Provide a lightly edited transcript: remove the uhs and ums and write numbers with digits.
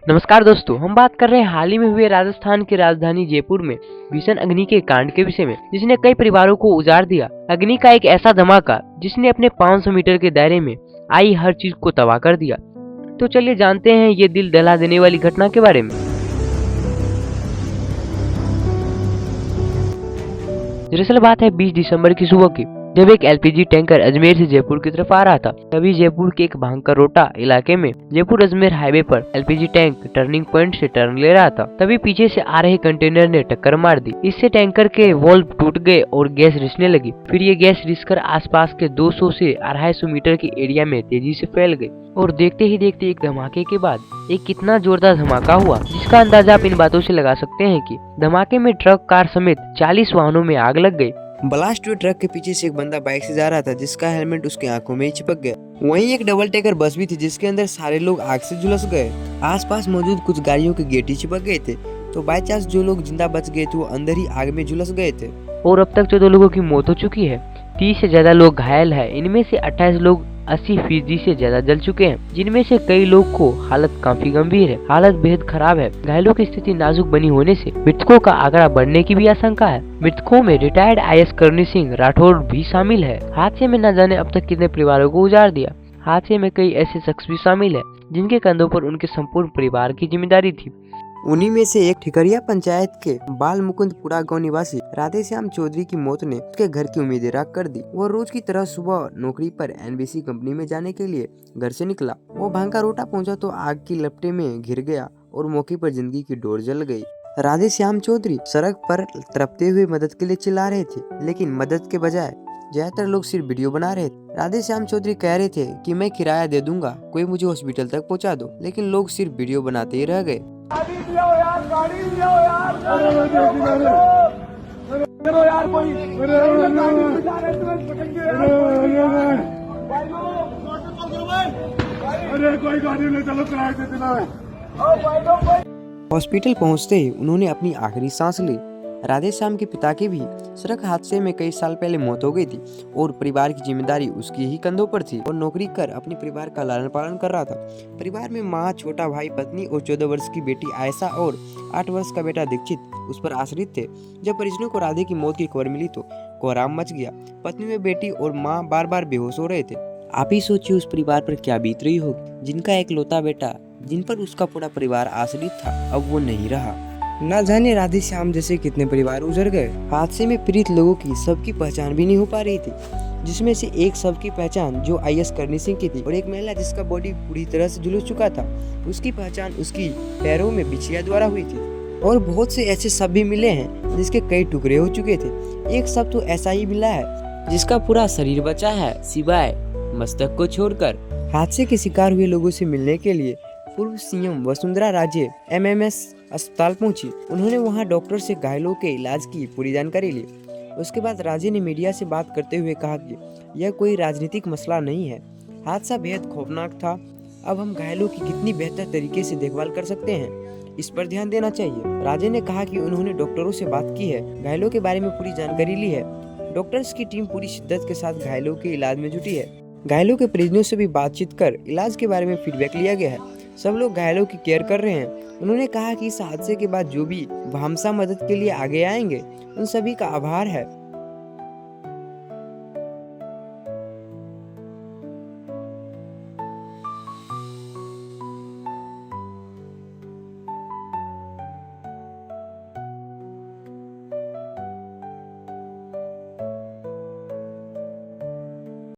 नमस्कार दोस्तों, हम बात कर रहे हैं हाल ही में हुए राजस्थान की राजधानी जयपुर में भीषण अग्नि के कांड के विषय में, जिसने कई परिवारों को उजाड़ दिया। अग्नि का एक ऐसा धमाका जिसने अपने 500 मीटर के दायरे में आई हर चीज को तबाह कर दिया। तो चलिए जानते हैं ये दिल दहला देने वाली घटना के बारे में। दरअसल बात है 20 दिसंबर की सुबह की, जब एक एलपीजी टैंकर अजमेर से जयपुर की तरफ आ रहा था। तभी जयपुर के एक भांकरोटा इलाके में जयपुर अजमेर हाईवे पर एलपीजी टैंक टर्निंग पॉइंट से टर्न ले रहा था। तभी पीछे से आ रहे कंटेनर ने टक्कर मार दी। इससे टैंकर के वॉल्व टूट गए और गैस रिसने लगी। फिर ये गैस रिसकर आसपास के 200 से 250 मीटर के एरिया में तेजी से फैल गई। और देखते ही देखते एक धमाके के बाद एक कितना जोरदार धमाका हुआ, जिसका अंदाजा आप इन बातों से लगा सकते हैं कि धमाके में ट्रक, कार समेत 40 वाहनों में आग लग गई। ब्लास्ट हुए ट्रक के पीछे से एक बंदा बाइक से जा रहा था, जिसका हेलमेट उसकी आंखों में ही चिपक गया। वहीं एक डबल टेकर बस भी थी, जिसके अंदर सारे लोग आग से झुलस गए। आसपास मौजूद कुछ गाड़ियों के गेट ही चिपक गए थे, तो बाई चांस जो लोग जिंदा बच गए थे वो अंदर ही आग में झुलस गए थे। और अब तक 14 लोगों की मौत हो चुकी है, 30 से ज्यादा लोग घायल हैं। इनमें से 28 लोग 80% से ज्यादा जल चुके हैं, जिनमें से कई लोग को हालत काफी गंभीर है। हालत बेहद खराब है। घायलों की स्थिति नाजुक बनी होने से मृतकों का आंकड़ा बढ़ने की भी आशंका है। मृतकों में रिटायर्ड आईएएस करणी सिंह राठौड़ भी शामिल है। हादसे में न जाने अब तक कितने परिवारों को उजाड़ दिया। हादसे में कई ऐसे शख्स भी शामिल है जिनके कंधों पर उनके संपूर्ण परिवार की जिम्मेदारी थी। उन्हीं में से एक ठिकरिया पंचायत के बाल मुकुंदपुरा गांव निवासी राधेश्याम चौधरी की मौत ने उसके घर की उम्मीदें राख कर दी। वो रोज की तरह सुबह नौकरी पर एनबीसी कंपनी में जाने के लिए घर से निकला। वो भांकारोटा पहुंचा तो आग की लपटे में घिर गया और मौके पर जिंदगी की डोर जल गई। राधेश्याम चौधरी सड़क पर तड़पते हुए मदद के लिए चिल्ला रहे थे, लेकिन मदद के बजाय ज्यादातर लोग सिर्फ वीडियो बना रहे थे। राधेश्याम चौधरी कह रहे थे कि मैं किराया दे दूंगा, कोई मुझे हॉस्पिटल तक पहुंचा दो, लेकिन लोग सिर्फ वीडियो बनाते ही रह गए। हॉस्पिटल पहुंचते ही उन्होंने अपनी आखिरी सांस ली। राधेश्याम के पिता की भी सड़क हादसे में कई साल पहले मौत हो गई थी और परिवार की जिम्मेदारी उसकी ही कंधों पर थी। और नौकरी कर अपने परिवार का लालन पालन कर रहा था। परिवार में माँ, छोटा भाई, पत्नी और 14 वर्ष की बेटी आयशा और 8 वर्ष का बेटा दीक्षित उस पर आश्रित थे। जब परिजनों को राधे की मौत की खबर मिली तो कोहराम मच गया। पत्नी में बेटी और माँ बार बार बेहोश हो रहे थे। आप ही सोचिए उस परिवार पर क्या बीत रही होगी, जिनका एक लौता बेटा, जिन पर उसका पूरा परिवार आश्रित था, अब वो नहीं रहा। ना जाने राधेश्याम जैसे कितने परिवार उजड़ गए। हादसे में पीड़ित लोगों की सबकी पहचान भी नहीं हो पा रही थी, जिसमें से एक सबकी पहचान जो आईएएस करणी सिंह की थी और एक महिला जिसका बॉडी पूरी तरह से झुलस चुका था, उसकी पहचान उसकी पैरों में बिछिया द्वारा हुई थी। और बहुत से ऐसे शव भी मिले हैं जिसके कई टुकड़े हो चुके थे। एक शव तो ऐसा ही मिला है जिसका पूरा शरीर बचा है, सिवाय मस्तक को छोड़कर। हादसे के शिकार हुए लोगों से मिलने के लिए पूर्व सीएम वसुंधरा राजे एमएमएस अस्पताल पहुंची। उन्होंने वहां डॉक्टर से घायलों के इलाज की पूरी जानकारी ली। उसके बाद राजे ने मीडिया से बात करते हुए कहा कि यह कोई राजनीतिक मसला नहीं है, हादसा बेहद खौफनाक था। अब हम घायलों की कितनी बेहतर तरीके से देखभाल कर सकते हैं, इस पर ध्यान देना चाहिए। राजे ने कहा कि उन्होंने डॉक्टरों से बात की है, घायलों के बारे में पूरी जानकारी ली है। डॉक्टर्स की टीम पूरी शिद्दत के साथ घायलों के इलाज में जुटी है। घायलों के परिजनों से भी बातचीत कर इलाज के बारे में फीडबैक लिया गया है। सब लोग घायलों की केयर कर रहे हैं। उन्होंने कहा कि इस हादसे के बाद जो भी भामसा मदद के लिए आगे आएंगे, उन सभी का आभार है।